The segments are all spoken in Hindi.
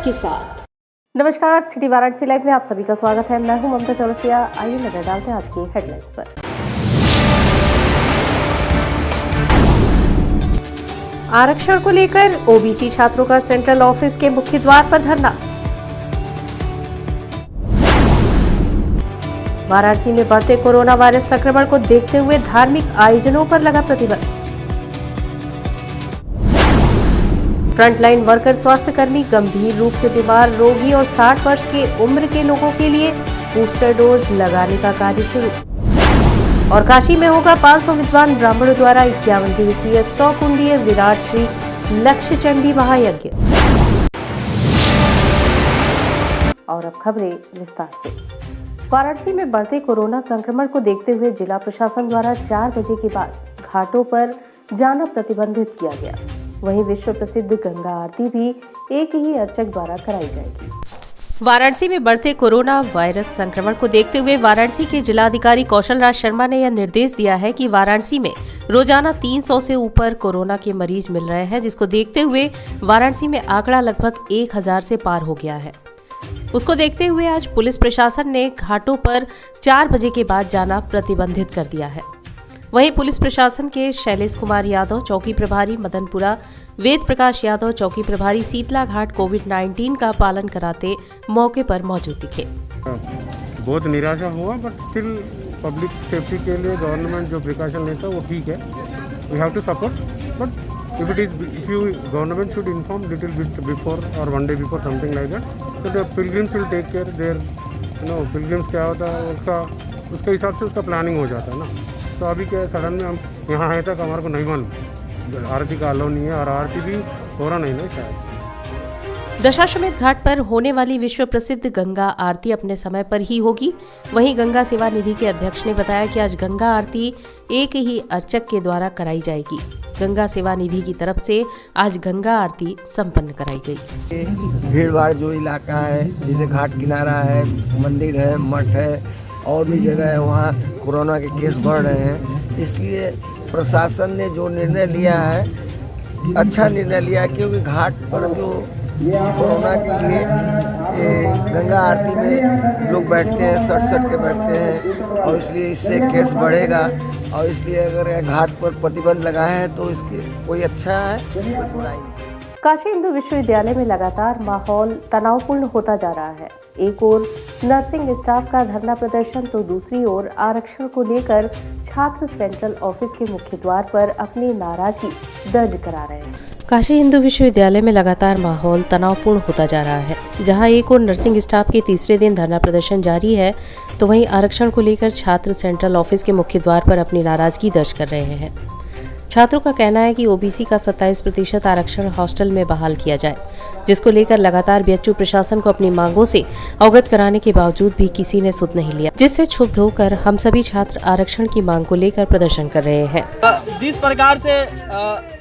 के साथ। नमस्कार, सिटी वाराणसी लाइव में आप सभी का स्वागत है। मैं हूं ममता चौरसिया। आइए नजर डालते हैं आज की हेडलाइंस पर। आरक्षण को लेकर ओबीसी छात्रों का सेंट्रल ऑफिस के मुख्य द्वार पर धरना। वाराणसी में बढ़ते कोरोना वायरस संक्रमण को देखते हुए धार्मिक आयोजनों पर लगा प्रतिबंध। फ्रंटलाइन वर्कर स्वास्थ्य कर्मी गंभीर रूप से बीमार रोगी और 60 वर्ष की उम्र के लोगों के लिए बूस्टर डोज लगाने का कार्य शुरू। और काशी में होगा 500 विद्वान ब्राह्मणों द्वारा 51 दिवसीय 100 कुंडीय विराट श्री लक्ष्य चंडी महायज्ञ। और अब खबरें विस्तार से। वाराणसी में बढ़ते कोरोना संक्रमण को देखते हुए जिला प्रशासन द्वारा 4 बजे के बाद घाटों पर जाना प्रतिबंधित किया गया। वहीं विश्व प्रसिद्ध गंगा आरती भी एक ही अर्चक द्वारा कराई जाएगी। वाराणसी में बढ़ते कोरोना वायरस संक्रमण को देखते हुए वाराणसी के जिलाधिकारी कौशल राज शर्मा ने यह निर्देश दिया है कि वाराणसी में रोजाना 300 से ऊपर कोरोना के मरीज मिल रहे हैं, जिसको देखते हुए वाराणसी में आंकड़ा लगभग 1000 से पार हो गया है। उसको देखते हुए आज पुलिस प्रशासन ने घाटों पर 4 बजे के बाद जाना प्रतिबंधित कर दिया है। वहीं पुलिस प्रशासन के शैलेश कुमार यादव चौकी प्रभारी मदनपुरा, वेद प्रकाश यादव चौकी प्रभारी शीतला घाट कोविड-19 का पालन कराते मौके पर मौजूद दिखे। बहुत निराशा हुआ, बट स्टिल पब्लिक सेफ्टी के लिए गवर्नमेंट जो प्रिकॉशन लेता है वो ठीक है। We have to support, but if you government should inform little bit before or one day before something like that, so the pilgrims will take care their pilgrims क्या होता है उसके हिसाब से उसका प्लानिंग हो जाता है ना। तो अभी क्या सडन में हम यहाँ आए तक हमारे को नहीं मालूम आरती का अलाउ नहीं है, और आरती भी हो रहा नहीं ना शायद। दशाश्वमेध घाट पर होने वाली विश्व प्रसिद्ध गंगा आरती अपने समय पर ही होगी। वहीं गंगा सेवा निधि के अध्यक्ष ने बताया कि आज गंगा आरती एक ही अर्चक के द्वारा कराई जाएगी। गंगा सेवा निधि की तरफ से आज गंगा आरती संपन्न कराई गई। भीड़ भाड़ जो इलाका है, जैसे घाट किनारा है, मंदिर है, मठ है और भी जगह है, वहाँ कोरोना के केस बढ़ रहे हैं। इसलिए प्रशासन ने जो निर्णय लिया है अच्छा निर्णय लिया, क्योंकि घाट पर जो कोरोना के लिए गंगा आरती में लोग बैठते हैं, सट के बैठते हैं, और इसलिए इससे केस बढ़ेगा। और इसलिए अगर घाट पर प्रतिबंध लगाए हैं तो इसके कोई अच्छा है, कोई बुराई नहीं। काशी हिंदू विश्वविद्यालय में लगातार माहौल तनावपूर्ण होता जा रहा है। एक ओर नर्सिंग स्टाफ का धरना प्रदर्शन तो दूसरी ओर आरक्षण को लेकर छात्र सेंट्रल ऑफिस के मुख्य द्वार पर अपनी नाराजगी दर्ज करा रहे हैं। काशी हिंदू विश्वविद्यालय में लगातार माहौल तनावपूर्ण होता जा रहा है। जहां एक ओर नर्सिंग स्टाफ के तीसरे दिन धरना प्रदर्शन जारी है, तो वहीं आरक्षण को लेकर छात्र सेंट्रल ऑफिस के मुख्य द्वार पर अपनी नाराजगी दर्ज कर रहे हैं। छात्रों का कहना है कि ओबीसी का 27% आरक्षण हॉस्टल में बहाल किया जाए, जिसको लेकर लगातार बीएचयू प्रशासन को अपनी मांगों से अवगत कराने के बावजूद भी किसी ने सुध नहीं लिया, जिससे क्षुब्ध होकर हम सभी छात्र आरक्षण की मांग को लेकर प्रदर्शन कर रहे हैं। जिस प्रकार से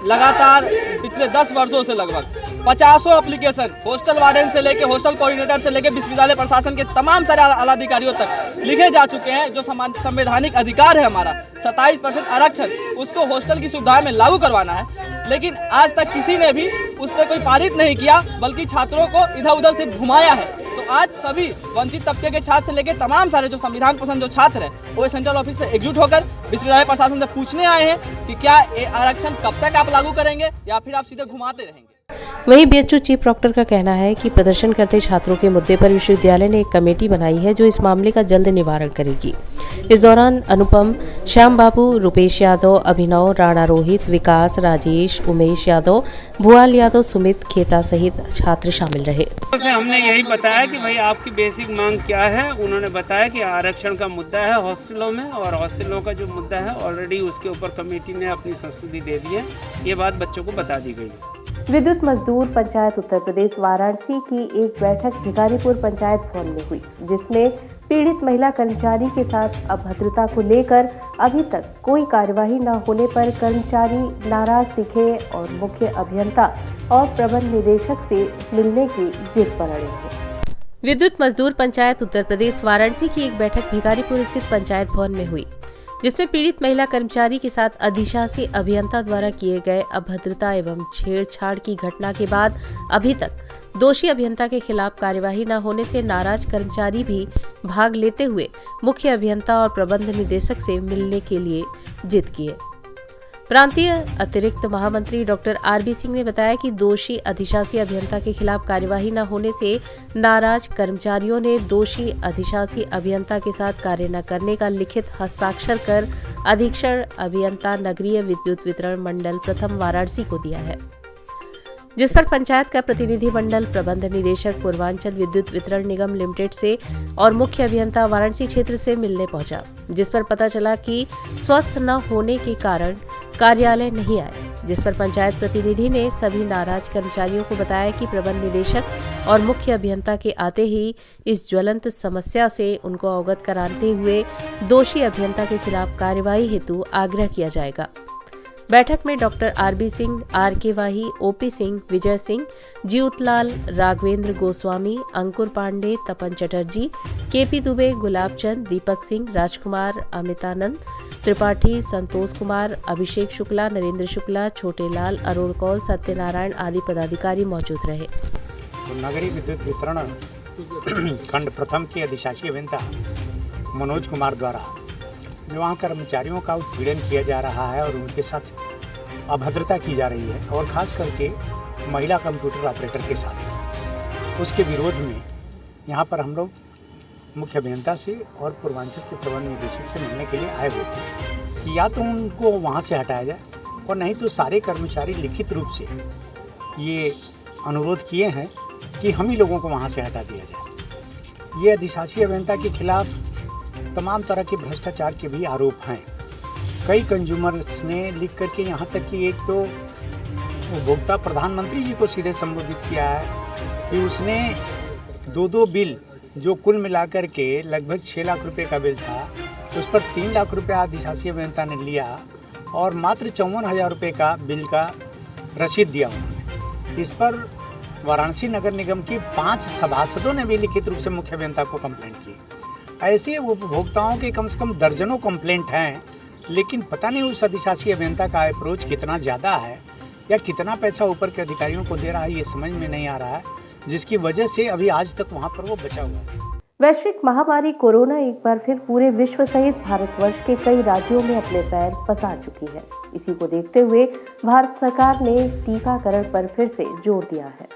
लगातार पिछले 10 वर्षों से लगभग 50 एप्लीकेशन हॉस्टल वार्डन से लेके हॉस्टल कोऑर्डिनेटर से लेके विश्वविद्यालय प्रशासन के तमाम सारे आला अधिकारियों तक लिखे जा चुके हैं। जो संवैधानिक अधिकार है हमारा 27% आरक्षण, उसको हॉस्टल की सुविधाएं में लागू करवाना है, लेकिन आज तक किसी ने भी उस पर कोई पारित नहीं किया, बल्कि छात्रों को इधर उधर से घुमाया है। तो आज सभी वंचित तबके के छात्र से लेकर तमाम सारे जो संविधान पसंद जो छात्र हैं, वो सेंट्रल ऑफिस से एकजुट होकर विश्वविद्यालय प्रशासन से पूछने आए हैं कि क्या ये आरक्षण कब तक आप लागू करेंगे या फिर आप सीधे घुमाते रहेंगे। वहीं बीएचयू चीफ प्रॉक्टर का कहना है कि प्रदर्शन करते छात्रों के मुद्दे पर विश्वविद्यालय ने एक कमेटी बनाई है जो इस मामले का जल्द निवारण करेगी। इस दौरान अनुपम, श्याम बाबू, रुपेश यादव, अभिनव, राणा रोहित, विकास, राजेश, उमेश यादव, भुआल यादव, सुमित खेता सहित छात्र शामिल रहे। हमने यही बताया कि भाई आपकी बेसिक मांग क्या है। उन्होंने बताया कि आरक्षण का मुद्दा है हॉस्टलों में, और हॉस्टलों का जो मुद्दा है ऑलरेडी उसके ऊपर कमेटी ने अपनी संस्तुति दे दी है। ये बात बच्चों को बता दी गई। विद्युत मजदूर पंचायत उत्तर प्रदेश वाराणसी की एक बैठक भिखारीपुर पंचायत भवन में हुई, जिसमें पीड़ित महिला कर्मचारी के साथ अभद्रता को लेकर अभी तक कोई कार्यवाही न होने पर कर्मचारी नाराज दिखे और मुख्य अभियंता और प्रबंध निदेशक से मिलने की जिद पर अड़े हैं। विद्युत मजदूर पंचायत उत्तर प्रदेश वाराणसी की एक बैठक भिखारीपुर स्थित पंचायत भवन में हुई, जिसमें पीड़ित महिला कर्मचारी के साथ अधिशासी अभियंता द्वारा किए गए अभद्रता एवं छेड़छाड़ की घटना के बाद अभी तक दोषी अभियंता के खिलाफ कार्यवाही न होने से नाराज कर्मचारी भी भाग लेते हुए मुख्य अभियंता और प्रबंध निदेशक से मिलने के लिए जिद किए। प्रांतीय अतिरिक्त महामंत्री डॉक्टर आरबी सिंह ने बताया कि दोषी अधिशासी अभियंता के खिलाफ कार्यवाही न होने से नाराज कर्मचारियों ने दोषी अधिशासी अभियंता के साथ कार्य न करने का लिखित हस्ताक्षर कर अधीक्षण अभियंता नगरीय विद्युत वितरण मंडल प्रथम वाराणसी को दिया है, जिस पर पंचायत का प्रतिनिधि मंडल प्रबंध निदेशक पूर्वांचल विद्युत वितरण निगम लिमिटेड से और मुख्य अभियंता वाराणसी क्षेत्र से मिलने पहुंचा, जिस पर पता चला कि स्वस्थ न होने के कारण कार्यालय नहीं आए, जिस पर पंचायत प्रतिनिधि ने सभी नाराज कर्मचारियों को बताया कि प्रबंध निदेशक और मुख्य अभियंता के आते ही इस ज्वलंत समस्या से उनको अवगत कराते हुए दोषी अभियंता के खिलाफ कार्यवाही हेतु आग्रह किया जाएगा। बैठक में डॉक्टर आरबी सिंह, आर.के. वाही, ओपी सिंह, विजय सिंह, जीउतलाल, राघवेंद्र गोस्वामी, अंकुर पांडे, तपन चटर्जी, केपी दुबे, गुलाब चंद, दीपक सिंह, राजकुमार, अमितानंद त्रिपाठी, संतोष कुमार, अभिषेक शुक्ला, नरेंद्र शुक्ला, छोटे लाल, अरुण कौल, सत्यनारायण आदि पदाधिकारी मौजूद रहे। तो नगरीय विद्युत वितरण खंड प्रथम के अधिशासी अभियंता मनोज कुमार द्वारा जो वहाँ कर्मचारियों का उत्पीड़न किया जा रहा है और उनके साथ अभद्रता की जा रही है और ख़ास करके महिला कंप्यूटर ऑपरेटर के साथ, उसके विरोध में यहाँ पर हम लोग मुख्य अभियंता से और पूर्वांचल के प्रबंध निदेशक से मिलने के लिए आए हुए थे कि या तो उनको वहाँ से हटाया जाए और नहीं तो सारे कर्मचारी लिखित रूप से ये अनुरोध किए हैं कि हम ही लोगों को वहाँ से हटा दिया जाए। ये अधिशासी अभियंता के खिलाफ तमाम तरह के भ्रष्टाचार के भी आरोप हैं। कई कंज्यूमर्स ने लिख करके यहाँ तक कि एक तो उपभोक्ता प्रधानमंत्री जी को सीधे संबोधित किया है कि उसने दो बिल जो कुल मिलाकर के लगभग 6 लाख रुपए का बिल था, उस पर 3 लाख रुपया अधिशासी अभियंता ने लिया और मात्र 54,000 रुपये का बिल का रसीद दिया उन्होंने। इस पर वाराणसी नगर निगम की 5 सभासदों ने भी लिखित रूप से मुख्य अभियंता को कंप्लेंट की। ऐसे उपभोक्ताओं के कम से कम दर्जनों कंप्लेंट हैं, लेकिन पता नहीं उस अधिशासी अभियंता का अप्रोच कितना ज़्यादा है या कितना पैसा ऊपर के अधिकारियों को दे रहा है, ये समझ में नहीं आ रहा है, जिसकी वजह से अभी आज तक वहाँ पर वो बचा हुआ है। वैश्विक महामारी कोरोना एक बार फिर पूरे विश्व सहित भारतवर्ष के कई राज्यों में अपने पैर पसार चुकी है। इसी को देखते हुए भारत सरकार ने टीकाकरण पर फिर से जोर दिया है।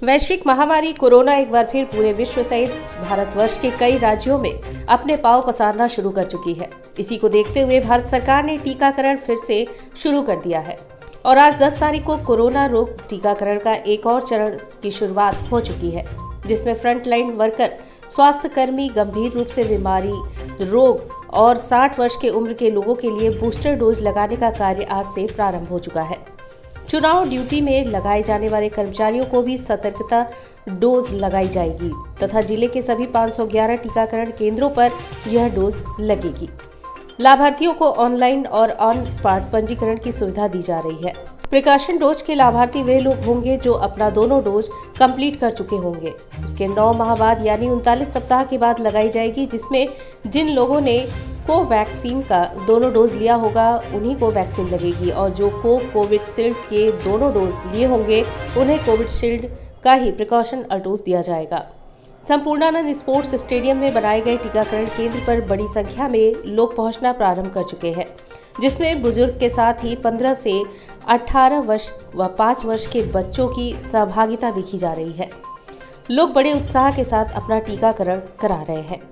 वैश्विक महामारी कोरोना एक बार फिर पूरे विश्व सहित भारतवर्ष के कई राज्यों में अपने पांव पसारना शुरू कर चुकी है। इसी को देखते हुए भारत सरकार ने टीकाकरण फिर से शुरू कर दिया है और आज 10 तारीख को कोरोना रोग टीकाकरण का एक और चरण की शुरुआत हो चुकी है, जिसमें फ्रंटलाइन वर्कर, स्वास्थ्य कर्मी, गंभीर रूप से बीमारी, रोग और 60 वर्ष के उम्र के लोगों के लिए बूस्टर डोज लगाने का कार्य आज से प्रारंभ हो चुका है। चुनाव ड्यूटी में लगाए जाने वाले कर्मचारियों को भी सतर्कता डोज लगाई जाएगी तथा जिले के सभी 511 टीकाकरण केंद्रों पर यह डोज लगेगी। लाभार्थियों को ऑनलाइन और ऑन स्पॉट पंजीकरण की सुविधा दी जा रही है। प्रिकॉशन डोज के लाभार्थी वे लोग होंगे जो अपना दोनों डोज कंप्लीट कर चुके होंगे। उसके 9 माह बाद यानी 39 सप्ताह के बाद लगाई जाएगी, जिसमें जिन लोगों ने कोवैक्सीन का दोनों डोज लिया होगा उन्हीं को वैक्सीन लगेगी और जो कोविशील्ड के दोनों डोज लिए होंगे उन्हें कोविशील्ड का ही प्रिकॉशन डोज दिया जाएगा। संपूर्णानंद स्पोर्ट्स स्टेडियम में बनाए गए टीकाकरण केंद्र पर बड़ी संख्या में लोग पहुंचना प्रारंभ कर चुके हैं, जिसमें बुजुर्ग के साथ ही 15 से 18 वर्ष व 5 वर्ष के बच्चों की सहभागिता देखी जा रही है। लोग बड़े उत्साह के साथ अपना टीकाकरण करा रहे हैं।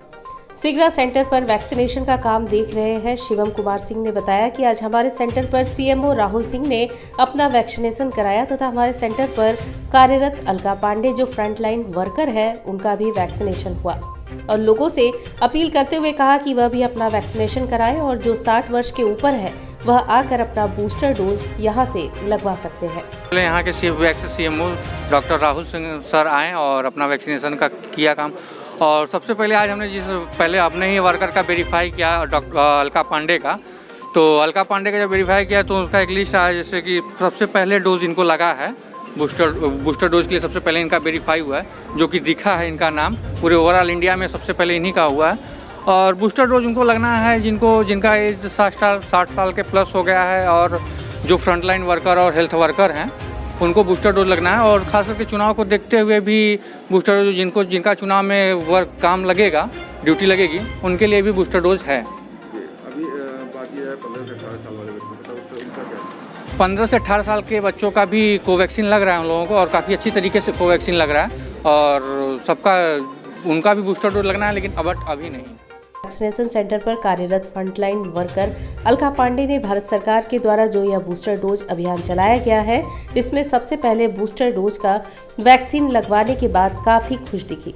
सिगरा सेंटर पर वैक्सीनेशन का काम देख रहे हैं शिवम कुमार सिंह ने बताया कि आज हमारे सेंटर पर सीएमओ राहुल सिंह ने अपना वैक्सीनेशन कराया तथा हमारे सेंटर पर कार्यरत अलका पांडे जो फ्रंटलाइन वर्कर है उनका भी वैक्सीनेशन हुआ और लोगों से अपील करते हुए कहा कि वह भी अपना वैक्सीनेशन कराएं और जो 60 वर्ष के ऊपर है वह आकर अपना बूस्टर डोज यहां से लगवा सकते हैं। यहाँ के CMO doctor Rahul Singh sir आए और अपना वैक्सीनेशन का किया काम। और सबसे पहले आज हमने पहले अपने ही वर्कर का वेरीफाई किया, डॉक्टर अलका पांडे का। तो अलका पांडे का जब वेरीफाई किया तो उसका एक लिस्ट आया, जैसे कि सबसे पहले डोज इनको लगा है, बूस्टर डोज के लिए सबसे पहले इनका वेरीफाई हुआ है, जो कि दिखा है इनका नाम पूरे ओवरऑल इंडिया में सबसे पहले इन्हीं का हुआ है। और बूस्टर डोज उनको लगना है जिनका एज 60 साल के प्लस हो गया है और जो फ्रंटलाइन वर्कर और हेल्थ वर्कर हैं उनको बूस्टर डोज लगना है। और खास करके चुनाव को देखते हुए भी बूस्टर डोज जिनका चुनाव में वर्क काम लगेगा, ड्यूटी लगेगी, उनके लिए भी बूस्टर डोज है। अभी बात यह है 15 से 18 साल वाले बच्चों का, उनका क्या? 15 से 18 साल के बच्चों का भी कोवैक्सीन लग रहा है उन लोगों को, और काफ़ी अच्छी तरीके से कोवैक्सीन लग रहा है। और सबका उनका भी बूस्टर डोज लगना है, लेकिन अभी नहीं। वैक्सीनेशन सेंटर पर कार्यरत फ्रंटलाइन वर्कर अलका पांडे ने भारत सरकार के द्वारा जो यह बूस्टर डोज अभियान चलाया गया है, इसमें सबसे पहले बूस्टर डोज का वैक्सीन लगवाने के बाद काफी खुश दिखी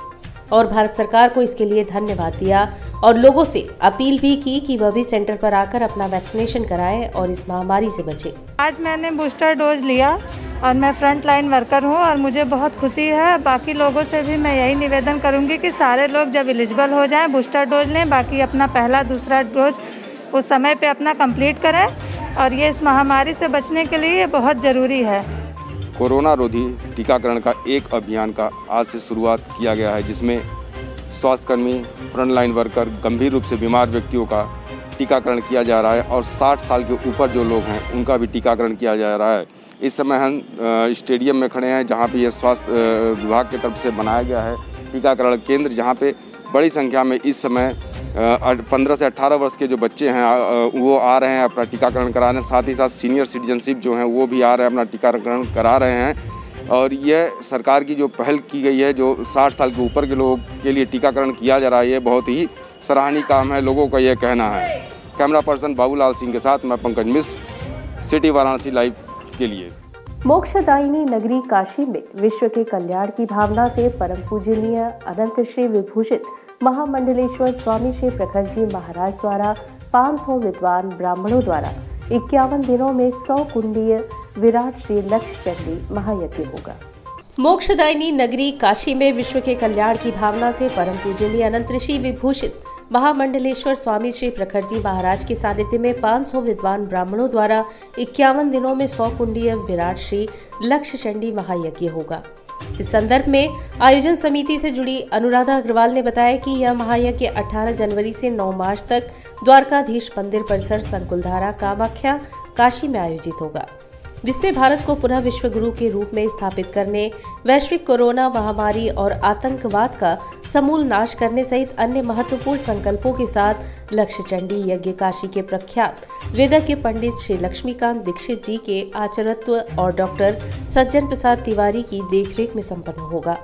और भारत सरकार को इसके लिए धन्यवाद दिया और लोगों से अपील भी की कि वह भी सेंटर पर आकर अपना वैक्सीनेशन कराएं और इस महामारी से बचें। आज मैंने बूस्टर डोज लिया और मैं फ्रंट लाइन वर्कर हूं और मुझे बहुत खुशी है। बाकी लोगों से भी मैं यही निवेदन करूंगी कि सारे लोग जब एलिजिबल हो जाएं बूस्टर डोज लें, बाकी अपना पहला दूसरा डोज उस समय पे अपना कंप्लीट करें और ये इस महामारी से बचने के लिए बहुत ज़रूरी है। कोरोना रोधी टीकाकरण का एक अभियान का आज से शुरुआत किया गया है, जिसमें स्वास्थ्यकर्मी, फ्रंट लाइन वर्कर, गंभीर रूप से बीमार व्यक्तियों का टीकाकरण किया जा रहा है और 60 साल के ऊपर जो लोग हैं उनका भी टीकाकरण किया जा रहा है। इस समय हम स्टेडियम में खड़े हैं, जहां पे ये स्वास्थ्य विभाग की तरफ से बनाया गया है टीकाकरण केंद्र, जहां पे बड़ी संख्या में इस समय 15 से 18 वर्ष के जो बच्चे हैं वो आ रहे हैं अपना टीकाकरण कराने। साथ ही साथ सीनियर सिटीजनशिप जो हैं वो भी आ रहे हैं, अपना टीकाकरण करा रहे हैं। और यह सरकार की जो पहल की गई है, जो 60 साल के ऊपर के लोगों के लिए टीकाकरण किया जा रहा है, ये बहुत ही सराहनीय काम है, लोगों का यह कहना है। कैमरा पर्सन बाबूलाल सिंह के साथ मैं पंकज मिश्र, सिटी वाराणसी लाइव के लिए। मोक्षदायिनी नगरी काशी में विश्व के कल्याण की भावना से परम पूजनीय अनंत श्री विभूषित महामंडलेश्वर स्वामी श्री प्रखर जी महाराज द्वारा 500 विद्वान ब्राह्मणों द्वारा 51 दिनों में 100 कुंडीय विराट श्री लक्ष्य चंडी महायज्ञ होगा। मोक्षदायिनी नगरी काशी में विश्व के कल्याण की भावना से परम पूजनीय अनंत ऋषि विभूषित महामंडलेश्वर स्वामी श्री प्रखर जी महाराज के सानिध्य में 500 विद्वान ब्राह्मणों द्वारा 51 दिनों में 100 कुंडीय विराट श्री लक्ष्य चंडी महायज्ञ होगा। इस संदर्भ में आयोजन समिति से जुड़ी अनुराधा अग्रवाल ने बताया कि यह महायज्ञ 18 जनवरी से 9 मार्च तक द्वारकाधीश मंदिर परिसर संकुलधारा कामाख्या काशी में आयोजित होगा, जिसमें भारत को पुनः विश्व गुरु के रूप में स्थापित करने, वैश्विक कोरोना महामारी और आतंकवाद का समूल नाश करने सहित अन्य महत्वपूर्ण संकल्पों के साथ लक्ष्य चंडी यज्ञ काशी के प्रख्यात वेदज्ञ पंडित श्री लक्ष्मीकांत दीक्षित जी के आचार्यत्व और डॉक्टर सज्जन प्रसाद तिवारी की देखरेख में संपन्न होगा।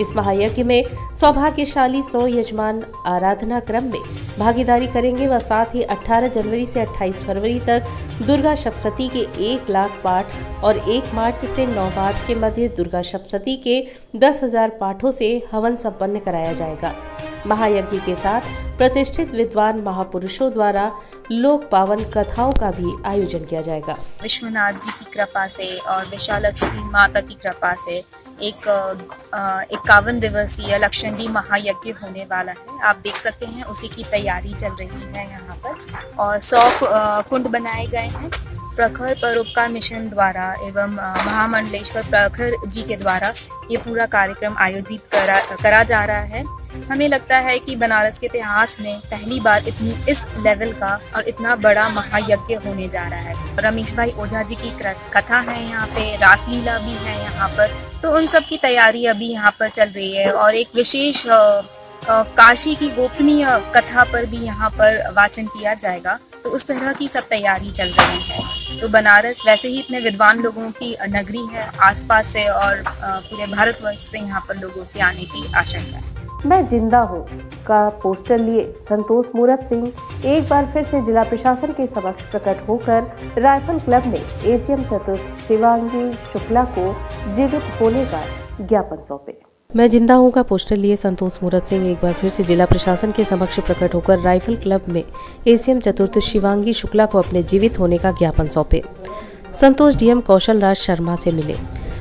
इस महायज्ञ में सौभाग्यशाली 100 यजमान आराधना क्रम में भागीदारी करेंगे व साथ ही 18 जनवरी से 28 फरवरी तक दुर्गा सप्तशती के 1 लाख पाठ और 1 मार्च से 9 मार्च के मध्य दुर्गा सप्तशती के 10,000 पाठों से हवन संपन्न कराया जाएगा। महायज्ञ के साथ प्रतिष्ठित विद्वान महापुरुषों द्वारा लोक पावन कथाओं का भी आयोजन किया जाएगा। विश्वनाथ जी की कृपा से और विशालक्ष्मी माता की कृपा से एक 51 दिवसीय लक्षचंडी महायज्ञ होने वाला है। आप देख सकते हैं उसी की तैयारी चल रही है यहाँ पर और 100 कुंड बनाए गए हैं। प्रखर परोपकार मिशन द्वारा एवं महामंडलेश्वर प्रखर जी के द्वारा ये पूरा कार्यक्रम आयोजित करा जा रहा है। हमें लगता है कि बनारस के इतिहास में पहली बार इस लेवल का और इतना बड़ा महायज्ञ होने जा रहा है। रमेश भाई ओझा जी की कथा है यहाँ पे, रासलीला भी है यहाँ पर, तो उन सब की तैयारी अभी यहाँ पर चल रही है और एक विशेष काशी की गोपनीय कथा पर भी यहाँ पर वाचन किया जाएगा। तो उस तरह की सब तैयारी चल रही है। तो बनारस वैसे ही इतने विद्वान लोगों की नगरी है, आसपास से और पूरे भारतवर्ष से यहाँ पर लोगों के आने की आशंका है। मैं जिंदा हूँ का पोस्टर लिए संतोष मूरत सिंह एक बार फिर से जिला प्रशासन के समक्ष प्रकट होकर राइफल क्लब ने एसीएम चतुर्थ शिवांगी शुक्ला को जीवित होने का ज्ञापन सौंपे। मैं जिंदा हूँ का पोस्टर लिए संतोष मूरत सिंह एक बार फिर से जिला प्रशासन के समक्ष प्रकट होकर राइफल क्लब में एसीएम चतुर्थ शिवांगी शुक्ला को अपने जीवित होने का ज्ञापन सौंपे। संतोष डीएम कौशल राज शर्मा से मिले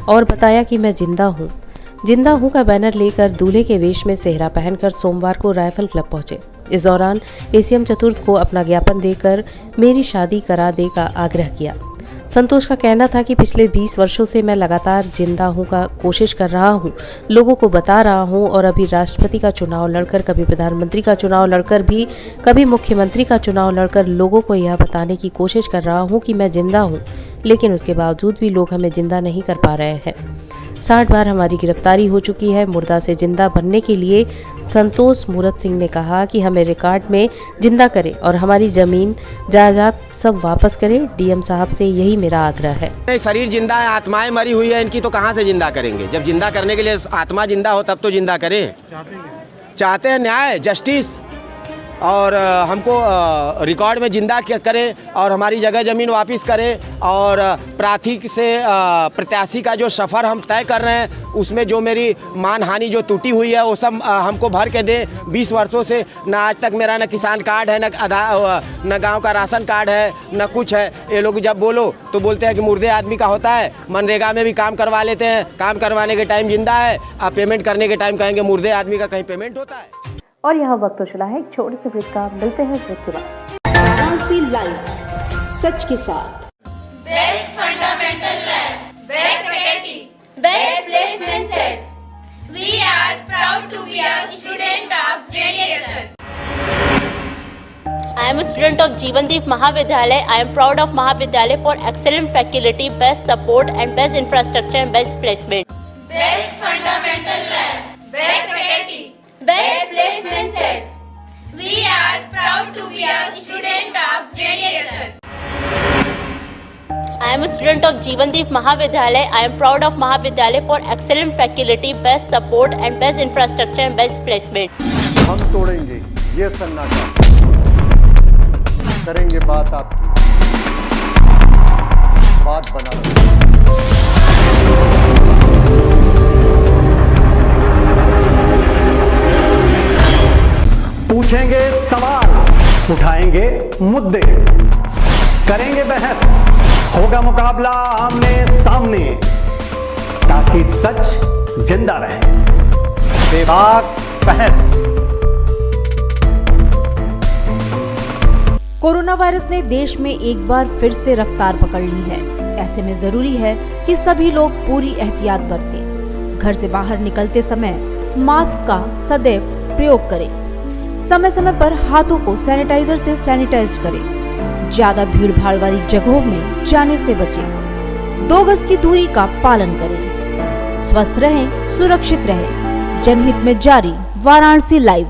और बताया कि मैं जिंदा हूँ का बैनर लेकर दूल्हे के वेश में सेहरा पहनकर सोमवार को राइफल क्लब पहुंचे। इस दौरान एसीएम चतुर्थ को अपना ज्ञापन देकर मेरी शादी करा दे का आग्रह किया। संतोष का कहना था कि पिछले 20 वर्षों से मैं लगातार जिंदा हूँ का कोशिश कर रहा हूँ, लोगों को बता रहा हूँ और अभी राष्ट्रपति का चुनाव लड़कर, कभी प्रधानमंत्री का चुनाव लड़कर भी, कभी मुख्यमंत्री का चुनाव लड़कर लोगों को यह बताने की कोशिश कर रहा हूँ कि मैं जिंदा हूँ। लेकिन उसके बावजूद भी लोग हमें जिंदा नहीं कर पा रहे हैं। 60 बार हमारी गिरफ्तारी हो चुकी है। मुर्दा से जिंदा बनने के लिए संतोष मूरत सिंह ने कहा कि हमें रिकॉर्ड में जिंदा करें और हमारी जमीन जायदाद सब वापस करें। डीएम साहब से यही मेरा आग्रह है। शरीर जिंदा है, आत्माएं मरी हुई है, इनकी तो कहाँ से जिंदा करेंगे? जब जिंदा करने के लिए आत्मा जिंदा हो तब तो जिंदा करें। चाहते हैं न्याय, जस्टिस, और हमको रिकॉर्ड में जिंदा करें और हमारी जगह ज़मीन वापस करें। और प्रार्थी से प्रत्याशी का जो सफ़र हम तय कर रहे हैं उसमें जो मेरी मानहानि जो टूटी हुई है वो सब हमको भर के दें। 20 वर्षों से न आज तक मेरा न किसान कार्ड है, न गांव का राशन कार्ड है, न कुछ है। ये लोग जब बोलो तो बोलते हैं कि मुर्दे आदमी का होता है। मनरेगा में भी काम करवा लेते हैं, काम करवाने के टाइम जिंदा है, अब पेमेंट करने के टाइम कहेंगे मुर्दे आदमी का कहीं पेमेंट होता है। और यहाँ वक्त तो चला है एक छोटे से ब्रेक का। मिलते हैं ब्रेक के बाद। वाराणसी लाइव, सच के साथ। Best fundamental lab, best faculty, best placement set. We are proud to be a student of JDSL. I am a student of Jeevandeep Mahavidyalaya. I am proud of Mahavidyalaya for excellent faculty, best support and best infrastructure and best placement. Best fundamental lab, best faculty, best placement set. We are proud to be a student of JDSL. I am a student of Jeevandeep Mahavidyalaya. I am proud of Mahavidyalaya for excellent faculty, best support and best infrastructure and best placement. हम तोड़ेंगे ये सन्नाटा, करेंगे बात आपकी, बात बना पूछेंगे सवाल, उठाएंगे मुद्दे, करेंगे बहस, होगा मुकाबला आमने सामने, ताकि सच जिंदा रहे। बेबाक बहस। कोरोना वायरस ने देश में एक बार फिर से रफ्तार पकड़ ली है। ऐसे में जरूरी है कि सभी लोग पूरी एहतियात बरतें। घर से बाहर निकलते समय मास्क का सदैव प्रयोग करें। समय समय पर हाथों को सैनिटाइजर से सैनिटाइज करें। ज्यादा भीड़ भाड़ वाली जगहों में जाने से बचें। 2 गज की दूरी का पालन करें। स्वस्थ रहें, सुरक्षित रहें। जनहित में जारी वाराणसी लाइव।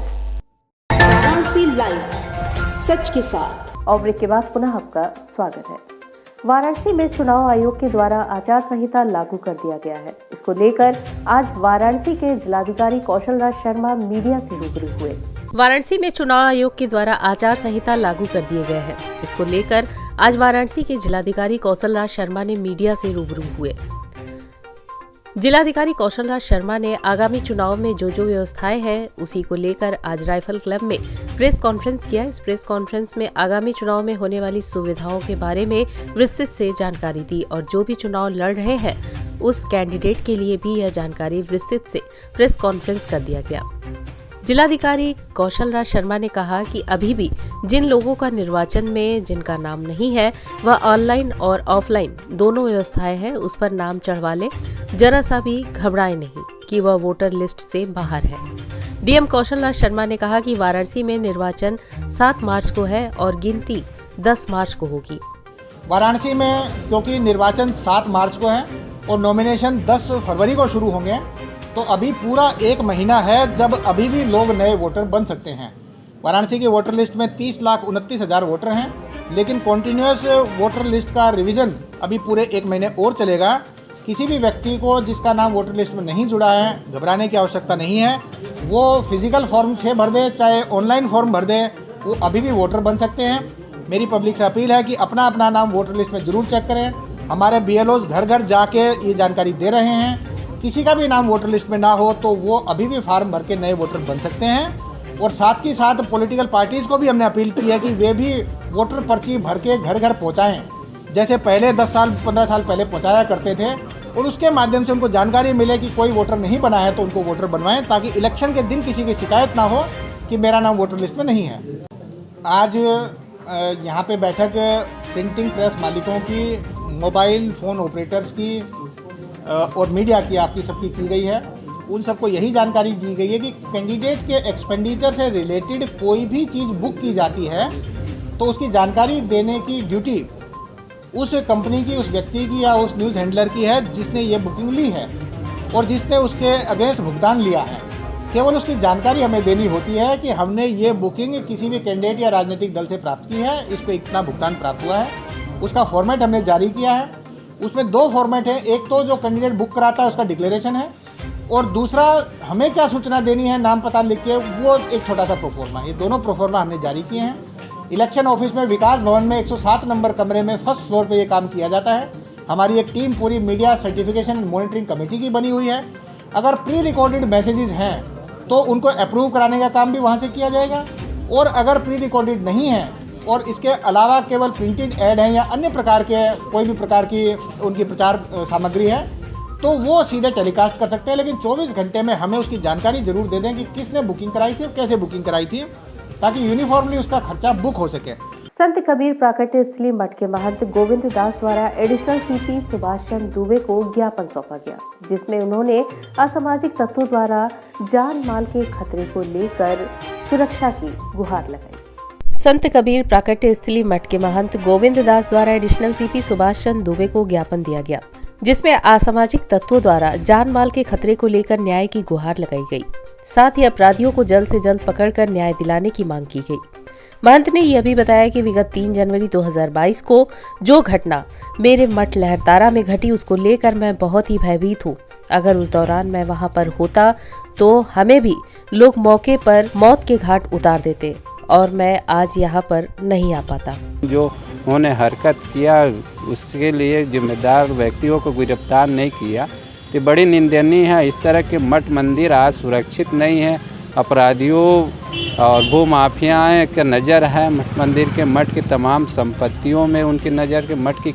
वाराणसी लाइव, सच के साथ। और ब्रेक के बाद पुनः आपका स्वागत है। वाराणसी में चुनाव आयोग के द्वारा आचार संहिता लागू कर दिया गया है। इसको लेकर आज वाराणसी के जिलाधिकारी कौशल राज शर्मा मीडिया से रूबरू हुए। वाराणसी में चुनाव आयोग के द्वारा आचार संहिता लागू कर दिए गए हैं। इसको लेकर आज वाराणसी के जिलाधिकारी कौशल राज शर्मा ने मीडिया से रूबरू हुए। जिलाधिकारी कौशल राज शर्मा ने आगामी चुनाव में जो जो व्यवस्थाएं हैं उसी को लेकर आज राइफल क्लब में प्रेस कॉन्फ्रेंस किया। इस प्रेस कॉन्फ्रेंस में आगामी चुनाव में होने वाली सुविधाओं के बारे में विस्तृत से जानकारी दी और जो भी चुनाव लड़ रहे हैं उस कैंडिडेट के लिए भी यह जानकारी विस्तृत से प्रेस कॉन्फ्रेंस कर दिया गया। जिलाधिकारी कौशल राज शर्मा ने कहा कि अभी भी जिन लोगों का निर्वाचन में जिनका नाम नहीं है वह ऑनलाइन और ऑफलाइन दोनों व्यवस्थाएं हैं उस पर नाम चढ़वा ले। जरा सा भी घबराए नहीं कि वह वोटर लिस्ट से बाहर है। डीएम कौशल राज शर्मा ने कहा कि वाराणसी में निर्वाचन 7 मार्च को है और गिनती 10 मार्च को होगी। वाराणसी में क्योंकि निर्वाचन 7 मार्च को है और नॉमिनेशन 10 फरवरी को शुरू होंगे तो अभी पूरा 1 महीना है जब अभी भी लोग नए वोटर बन सकते हैं। वाराणसी की वोटर लिस्ट में 30,29,000 वोटर हैं, लेकिन कॉन्टिन्यूस वोटर लिस्ट का रिवीजन अभी पूरे 1 महीने और चलेगा। किसी भी व्यक्ति को जिसका नाम वोटर लिस्ट में नहीं जुड़ा है घबराने की आवश्यकता नहीं है। वो फिजिकल फॉर्म 6 भर दे चाहे ऑनलाइन फॉर्म भर दे, वो अभी भी वोटर बन सकते हैं। मेरी पब्लिक से अपील है कि अपना अपना नाम वोटर लिस्ट में ज़रूर चेक करें। हमारे BLOs घर घर जाके ये जानकारी दे रहे हैं। किसी का भी नाम वोटर लिस्ट में ना हो तो वो अभी भी फार्म भर के नए वोटर बन सकते हैं। और साथ ही साथ पॉलिटिकल पार्टीज़ को भी हमने अपील की है कि वे भी वोटर पर्ची भर के घर घर पहुंचाएं, जैसे पहले 10 साल 15 साल पहले पहुंचाया करते थे। और उसके माध्यम से उनको जानकारी मिले कि कोई वोटर नहीं बना है तो उनको वोटर बनवाएं, ताकि इलेक्शन के दिन किसी की शिकायत ना हो कि मेरा नाम वोटर लिस्ट में नहीं है। आज यहाँ पे बैठक प्रिंटिंग प्रेस मालिकों की, मोबाइल फ़ोन ऑपरेटर्स की और मीडिया की आपकी सबकी की गई है। उन सबको यही जानकारी दी गई है कि कैंडिडेट के एक्सपेंडिचर से रिलेटेड कोई भी चीज़ बुक की जाती है तो उसकी जानकारी देने की ड्यूटी उस कंपनी की, उस व्यक्ति की या उस न्यूज़ हैंडलर की है जिसने ये बुकिंग ली है और जिसने उसके अगेंस्ट भुगतान लिया है। केवल उसकी जानकारी हमें देनी होती है कि हमने ये बुकिंग किसी भी कैंडिडेट या राजनीतिक दल से प्राप्त की है, इसको इतना भुगतान प्राप्त हुआ है। उसका फॉर्मेट हमने जारी किया है। उसमें 2 फॉर्मेट है, एक तो जो कैंडिडेट बुक कराता है उसका डिक्लेरेशन है और दूसरा हमें क्या सूचना देनी है नाम पता लिख के, वो एक छोटा सा प्रोफॉर्मा। ये दोनों प्रोफॉर्मा हमने जारी किए हैं। इलेक्शन ऑफिस में विकास भवन में 107 नंबर कमरे में फर्स्ट फ्लोर पे ये काम किया जाता है। हमारी एक टीम पूरी मीडिया सर्टिफिकेशन मॉनिटरिंग कमेटी की बनी हुई है। अगर प्री रिकॉर्डेड मैसेजेस हैं तो उनको अप्रूव कराने का काम भी वहाँ से किया जाएगा और अगर प्री रिकॉर्डेड नहीं है और इसके अलावा केवल प्रिंटेड ऐड हैं या अन्य प्रकार के कोई भी प्रकार की उनकी प्रचार सामग्री है तो वो सीधे टेलीकास्ट कर सकते हैं। लेकिन 24 घंटे में हमें उसकी जानकारी जरूर दे दें कि किसने बुकिंग कराई थी और कैसे बुकिंग कराई थी, ताकि यूनिफॉर्मली उसका खर्चा बुक हो सके। संत कबीर प्राकट्य स्थली मठ के महंत गोविंद दास द्वारा एडिशनल सीपी सुभाष चंद्र दुबे को ज्ञापन सौंपा गया, जिसमें उन्होंने असामाजिक तत्वों द्वारा जान माल के खतरे को लेकर सुरक्षा की गुहार लगाई। संत कबीर प्राकट्य स्थली मठ के महंत गोविंद दास द्वारा एडिशनल सीपी सुभाष चंद्र दुबे को ज्ञापन दिया गया, जिसमें असामाजिक तत्वों द्वारा जान माल के खतरे को लेकर न्याय की गुहार लगाई गई। साथ ही अपराधियों को जल्द से जल्द पकड़कर न्याय दिलाने की मांग की गई। महंत ने यह भी बताया कि विगत 3 जनवरी 2022 को जो घटना मेरे मठ लहरतारा में घटी उसको लेकर मैं बहुत ही भयभीत हूँ। अगर उस दौरान मैं वहाँ पर होता तो हमें भी लोग मौके पर मौत के घाट उतार देते और मैं आज यहाँ पर नहीं आ पाता। जो उन्होंने हरकत किया उसके लिए जिम्मेदार व्यक्तियों को गिरफ्तार नहीं किया तो बड़ी निंदनीय है। इस तरह के मठ मंदिर आज सुरक्षित नहीं है। अपराधियों और भू माफियाएँ का नज़र है मठ मंदिर के, मठ की तमाम संपत्तियों में उनकी नज़र के। मठ की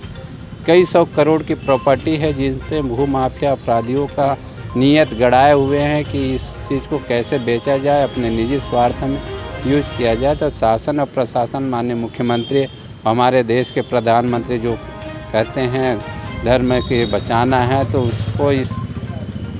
कई 100 करोड़ की प्रॉपर्टी है जिन पे भू माफिया अपराधियों का नीयत गड़ाए हुए हैं कि इस चीज़ को कैसे बेचा जाए, अपने निजी स्वार्थ में यूज किया जाए। तो शासन और प्रशासन, माननीय मुख्यमंत्री, हमारे देश के प्रधानमंत्री जो कहते हैं धर्म के बचाना है, तो उसको इस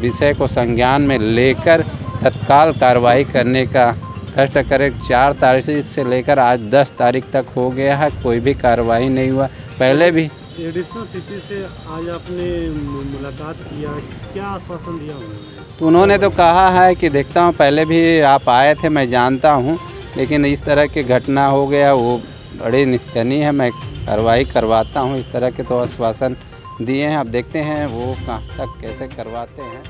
विषय को संज्ञान में लेकर तत्काल कार्रवाई करने का कष्ट करें। 4 तारीख से लेकर आज 10 तारीख तक हो गया है, कोई भी कार्रवाई नहीं हुआ। पहले भी एडिशनल सीपी से आज आपने मुलाकात किया, क्या आश्वासन दिया उन्होंने? तो उन्होंने तो कहा है कि देखता हूँ, पहले भी आप आए थे, मैं जानता हूँ, लेकिन इस तरह की घटना हो गया वो बड़ी निंदनीय है, मैं कार्रवाई करवाता हूँ। इस तरह के तो आश्वासन दिए हैं। अब देखते हैं वो कहाँ तक कैसे करवाते हैं।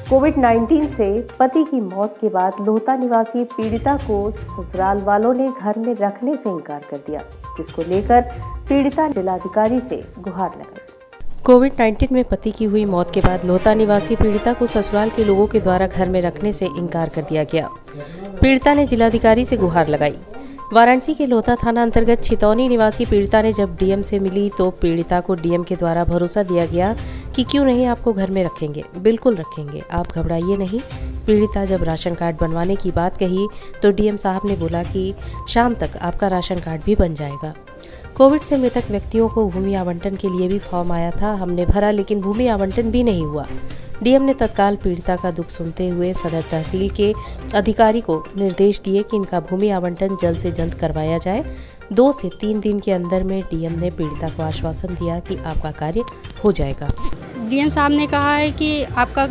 कोविड-19 से पति की मौत के बाद लोहता निवासी पीड़िता को ससुराल वालों ने घर में रखने से इनकार कर दिया, जिसको लेकर पीड़िता जिलाधिकारी से गुहार लगाई। कोविड-19 में पति की हुई मौत के बाद लोहता निवासी पीड़िता को ससुराल के लोगों के द्वारा घर में रखने से इनकार कर दिया गया। पीड़िता ने जिलाधिकारी से गुहार लगाई। वाराणसी के लोहता थाना अंतर्गत छितौनी निवासी पीड़िता ने जब डीएम से मिली तो पीड़िता को डीएम के द्वारा भरोसा दिया गया कि क्यों नहीं आपको घर में रखेंगे, बिल्कुल रखेंगे, आप घबराइए नहीं। पीड़िता जब राशन कार्ड बनवाने की बात कही तो डीएम साहब ने बोला कि शाम तक आपका राशन कार्ड भी बन जाएगा। कोविड से मृतक व्यक्तियों को भूमि आवंटन के लिए भी फॉर्म आया था, हमने भरा, लेकिन भूमि आवंटन भी नहीं हुआ। डीएम ने तत्काल पीड़िता का दुख सुनते हुए सदर तहसील के अधिकारी को निर्देश दिए कि इनका भूमि आवंटन जल्द से जल्द करवाया जाए। 2 से 3 दिन के अंदर में डीएम ने पीड़िता को आश्वासन दिया कि आपका कार्य हो जाएगा। डीएम साहब ने कहा है कि आपका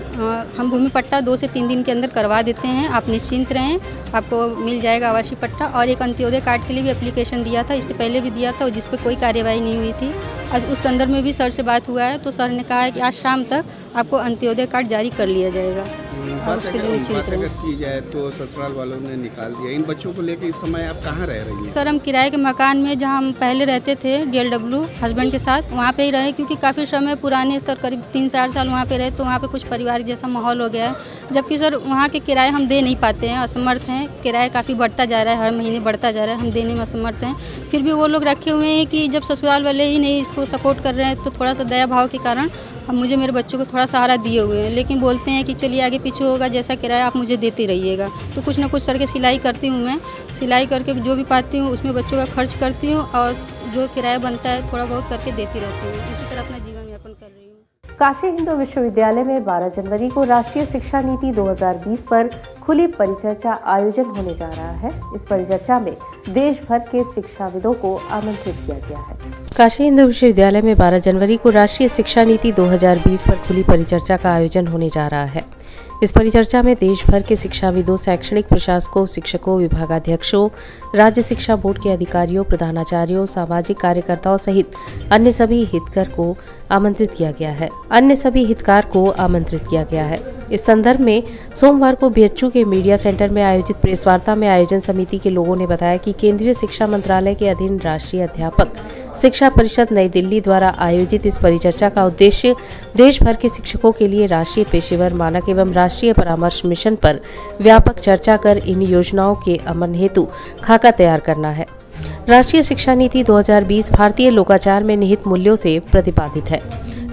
हम भूमि पट्टा 2 से 3 दिन के अंदर करवा देते हैं, आप निश्चिंत रहें, आपको मिल जाएगा आवासीय पट्टा। और एक अंत्योदय कार्ड के लिए भी एप्लीकेशन दिया था, इससे पहले भी दिया था, जिस पर कोई कार्यवाही नहीं हुई थी। आज उस संदर्भ में भी सर से बात हुआ है तो सर ने कहा है कि आज शाम तक आपको अंत्योदय कार्ड जारी कर लिया जाएगा। और उसके लिए निश्चिंत अगर की जाए तो ससुराल वालों ने निकाल दिया। इन बच्चों को लेकर इस समय आप कहाँ रह रही हैं? सर हम किराए के मकान में जहाँ हम पहले रहते थे DLW हस्बैंड के साथ, वहाँ पे ही रहे, क्योंकि काफ़ी समय पुराने सर करीब 3-4 साल वहाँ पे रहे तो वहाँ पे कुछ परिवार जैसा माहौल हो गया है। जबकि सर वहाँ के किराए हम दे नहीं पाते हैं, असमर्थ हैं, किराया काफ़ी बढ़ता जा रहा है, हर महीने बढ़ता जा रहा है, हम देने में असमर्थ हैं। फिर भी वो लोग रखे हुए हैं कि जब ससुराल वाले ही नहीं इसको सपोर्ट कर रहे हैं तो थोड़ा सा दया भाव के कारण हम मुझे मेरे बच्चों को थोड़ा सहारा दिए हुए हैं। लेकिन बोलते हैं कि चलिए आगे पीछे होगा, जैसा किराया आप मुझे देते रहिएगा। तो कुछ ना कुछ सर के सिलाई करती हूँ, मैं सिलाई करके जो भी पाती हूँ उसमें बच्चों का खर्च करती हूँ और जो किराया बनता है थोड़ा बहुत करके देती रहती हूँ। इसी तरह अपना जीवन यापन कर रही हूँ। काशी हिंदू विश्वविद्यालय में 12 जनवरी को राष्ट्रीय शिक्षा नीति 2020 पर खुली परिचर्चा आयोजन होने जा रहा है। इस परिचर्चा में देश भर के शिक्षाविदों को आमंत्रित किया गया है। काशी हिंदू विश्वविद्यालय में 12 जनवरी को राष्ट्रीय शिक्षा नीति 2020 पर खुली परिचर्चा का आयोजन होने जा रहा है। इस परिचर्चा में देश भर के शिक्षाविदों, शैक्षणिक प्रशासकों, शिक्षकों, विभागाध्यक्षों, राज्य शिक्षा बोर्ड के अधिकारियों, प्रधानाचार्यों, सामाजिक कार्यकर्ताओं सहित अन्य सभी हितकर को आमंत्रित किया गया है। इस संदर्भ में सोमवार को बीएचयू के मीडिया सेंटर में आयोजित प्रेस वार्ता में आयोजन समिति के लोगों ने बताया कि केंद्रीय शिक्षा मंत्रालय के अधीन राष्ट्रीय अध्यापक शिक्षा परिषद नई दिल्ली द्वारा आयोजित इस परिचर्चा का उद्देश्य देश भर के शिक्षकों के लिए राष्ट्रीय पेशेवर मानक एवं राष्ट्रीय परामर्श मिशन पर व्यापक चर्चा कर इन योजनाओं के अमल हेतु खाका तैयार करना है। राष्ट्रीय शिक्षा नीति 2020 भारतीय लोकाचार में निहित मूल्यों से प्रतिपादित है।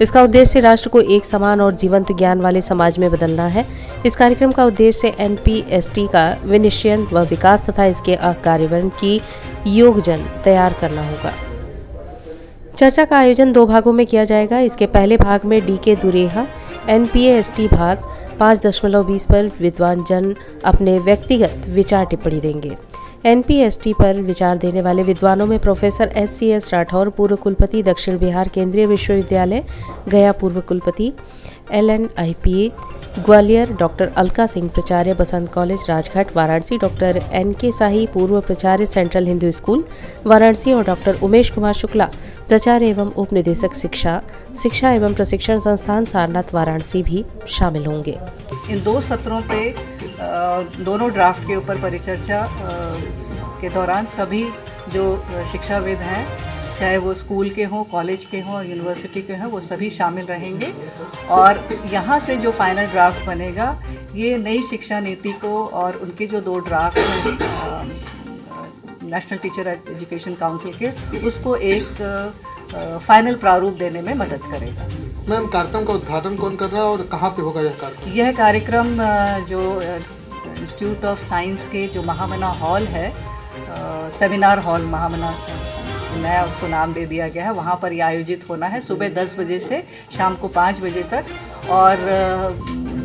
इसका उद्देश्य राष्ट्र को एक समान और जीवंत ज्ञान वाले समाज में बदलना है। इस कार्यक्रम का उद्देश्य एनपीएसटी का विनिश्चयन व विकास तथा इसके कार्यान्वयन की योजना तैयार करना होगा। चर्चा का आयोजन 2 भागों में किया जाएगा। इसके पहले भाग में डीके दुरेहा एनपीएसटी भाग 5.20 पर विद्वान जन अपने व्यक्तिगत विचार टिप्पणी देंगे। एनपीएसटी पर विचार देने वाले विद्वानों में प्रोफेसर एस राठौर, पूर्व कुलपति दक्षिण बिहार केंद्रीय विश्वविद्यालय गया, पूर्व कुलपति LNIP ग्वालियर, डॉक्टर अलका सिंह, प्राचार्य Basant college Rajghat Varanasi, doctor NK Shahi, पूर्व प्राचार्य सेंट्रल हिंदू स्कूल वाराणसी और डॉक्टर उमेश कुमार शुक्ला, प्राचार्य एवं उप निदेशक शिक्षा एवं प्रशिक्षण संस्थान सारनाथ वाराणसी भी शामिल होंगे। इन 2 सत्रों पे दोनों ड्राफ्ट के ऊपर परिचर्चा के दौरान सभी जो शिक्षाविद हैं, चाहे वो स्कूल के हों, कॉलेज के हों और यूनिवर्सिटी के हों, वो सभी शामिल रहेंगे और यहाँ से जो फाइनल ड्राफ्ट बनेगा ये नई शिक्षा नीति को और उनके जो 2 ड्राफ्ट हैं नेशनल टीचर एजुकेशन काउंसिल के, उसको एक फाइनल प्रारूप देने में मदद करेगा। मैम, कार्यक्रम का उद्घाटन कौन कर रहा है और कहाँ पे होगा यह कार्यक्रम? यह कार्यक्रम जो इंस्टीट्यूट ऑफ साइंस के जो महामना हॉल है, सेमिनार हॉल महामना नया उसको नाम दे दिया गया है, वहाँ पर यह आयोजित होना है सुबह 10 बजे से शाम को 5 बजे तक। और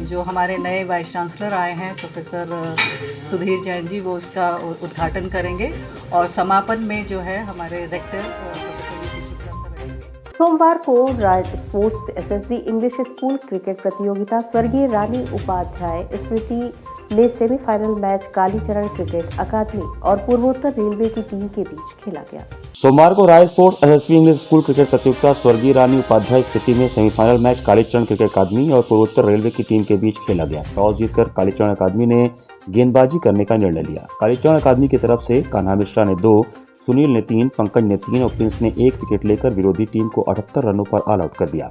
जो हमारे नए वाइस चांसलर आए हैं प्रोफेसर सुधीर जैन जी, वो उसका उद्घाटन करेंगे और समापन में जो है हमारे रेक्टर सोमवार को राज्य sports SSB English school cricket प्रतियोगिता स्वर्गीय रानी उपाध्याय स्मृति में semifinal match Kalicharan cricket academy और पूर्वोत्तर रेलवे की टीम के बीच खेला गया। सोमवार को Rai sports SSB English school cricket प्रतियोगिता स्वर्गीय रानी उपाध्याय स्मृति में semifinal match Kalicharan cricket academy और पूर्वोत्तर रेलवे की टीम के बीच खेला गया। टॉस जीतकर कालीचरण अकादमी ने गेंदबाजी करने का निर्णय लिया। कालीचरण अकादमी की तरफ से कान्हा मिश्रा ने 2, सुनील ने 3, पंकज ने 3 और प्रिंस ने 1 विकेट लेकर विरोधी टीम को 78 रनों पर ऑल आउट कर दिया।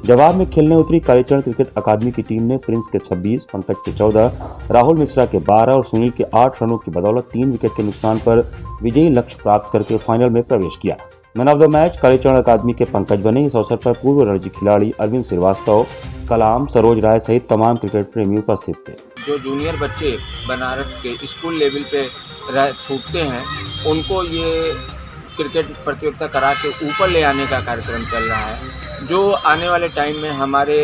जवाब में खेलने उतरी कालीचरण क्रिकेट अकादमी की टीम ने प्रिंस के 26, पंकज के 14, राहुल मिश्रा के 12 और सुनील के 8 रनों की बदौलत 3 विकेट के नुकसान पर विजयी लक्ष्य प्राप्त करके फाइनल में प्रवेश किया। Man of the match Kalicharan academy के पंकज बने। इस अवसर पर पूर्व रणजी खिलाड़ी अरविंद श्रीवास्तव, कलाम, सरोज राय सहित तमाम क्रिकेट प्रेमी उपस्थित थे। जो जूनियर बच्चे बनारस के स्कूल लेवल पे छूटते हैं, उनको ये क्रिकेट प्रतियोगिता करा के ऊपर ले आने का कार्यक्रम चल रहा है, जो आने वाले टाइम में हमारे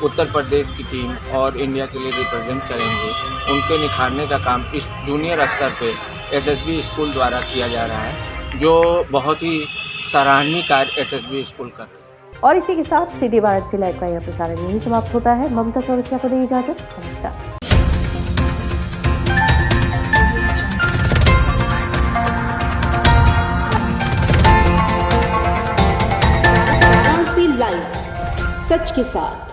उत्तर प्रदेश की टीम और इंडिया के लिए रिप्रेजेंट करेंगे। उनके निखारने का काम इस जूनियर स्तर पे एसएसबी स्कूल द्वारा किया जा रहा है, जो बहुत ही सराहनीय कार्य एसएसबी स्कूल कर रहे हैं। और इसी के साथ सीधी वाराणसी लाइव का यह प्रसारण यही समाप्त होता है। ममता चौरसिया को दी इजाजत। नमस्कार। लाइव सच के साथ।